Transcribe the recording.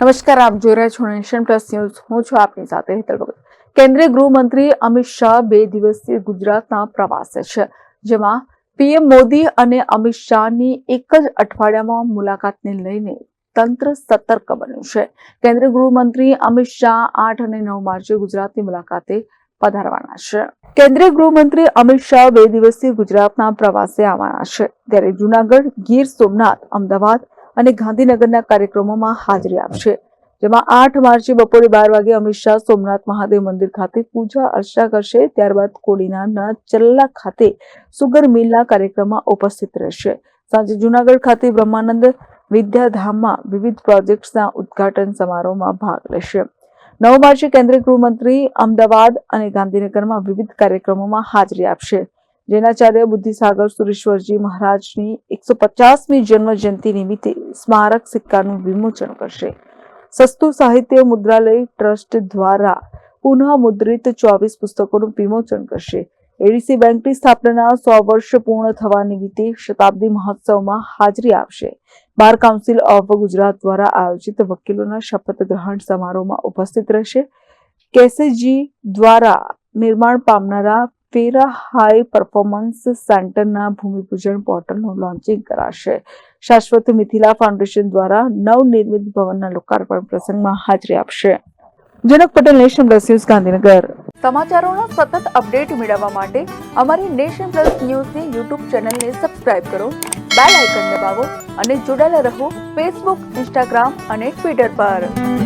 નમસ્કાર, આપ જોઈ રહ્યા છો નેશન પ્લસ ન્યૂઝ. હું છું આપની સાથે હેતલ ભગત. કેન્દ્રીય ગૃહમંત્રી અમિત શાહ 2 દિવસીય ગુજરાતના પ્રવાસે છે, જેમાં પીએમ મોદી અને અમિત શાહની એક જ અઠવાડિયામાં મુલાકાતને લઈને તંત્ર સતર્ક બન્યું છે. કેન્દ્રીય ગૃહમંત્રી અમિત શાહ 8 અને 9 માર્ચે ગુજરાતની મુલાકાતે પધારવાના છે. કેન્દ્રીય ગૃહમંત્રી અમિત શાહ 2 દિવસીય ગુજરાતના પ્રવાસે આવવાના છે, ત્યારે જૂનાગઢ, ગીર સોમનાથ, અમદાવાદ અને ગાંધીનગરના કાર્યક્રમોમાં હાજરી આપશે. જેમાં 8 માર્ચે બપોરે 12 વાગે અમિત શાહ સોમનાથ મહાદેવ મંદિર ખાતે પૂજા અર્ચના કરશે. ત્યારબાદ કોડીનારના ચલ્લા ખાતે સુગર મિલના કાર્યક્રમમાં ઉપસ્થિત રહેશે. સાંજે જૂનાગઢ ખાતે બ્રહ્માનંદ વિદ્યાધામમાં વિવિધ પ્રોજેક્ટ્સના ઉદ્ઘાટન સમારોહમાં ભાગ લેશે. 9 માર્ચે કેન્દ્રીય ગૃહમંત્રી અમદાવાદ અને ગાંધીનગરમાં વિવિધ કાર્યક્રમોમાં હાજરી આપશે. જૈનાચાર્ય બુદ્ધિસાગર સુરેશ્વરજી મહારાજની 150મી જન્મ જયંતિ નિમિત્તે સ્મારક સિક્કાનું વિમોચન કરશે. સસ્તું સાહિત્ય મુદ્રાલય ટ્રસ્ટ દ્વારા પુનઃ મુદ્રિત 24 પુસ્તકોનું વિમોચન કરશે. એડીસી બેંકની સ્થાપનાના 100 વર્ષ પૂર્ણ થવા નિમિત્તે શતાબ્દી મહોત્સવમાં હાજરી આપશે. બાર કાઉન્સિલ ઓફ ગુજરાત દ્વારા આયોજિત વકીલોના શપથ ગ્રહણ સમારોહમાં ઉપસ્થિત રહેશે. કેસેજી દ્વારા નિર્માણ પામનારા પેરા હાઈ પરફોર્મન્સ સેન્ટરના ભૂમિપૂજન પોર્ટલનું લોન્ચિંગ કરાશે. શાશ્વત મિથિલા ફાઉન્ડેશન દ્વારા નવનિર્મિત ભવનના લોકાર્પણ પ્રસંગમાં હાજરી આપશે. Janak Patel, Nation Plus News, Gandhinagar. સમાચારોના સતત અપડેટ મેળવવા માટે અમારી નેશન પ્લસ ન્યૂઝની યુટ્યુબ ચેનલને સબસ્ક્રાઇબ કરો, બેલ આઇકન દબાવો અને જોડાયેલા રહો ફેસબુક, ઇન્સ્ટાગ્રામ અને ટ્વિટર પર.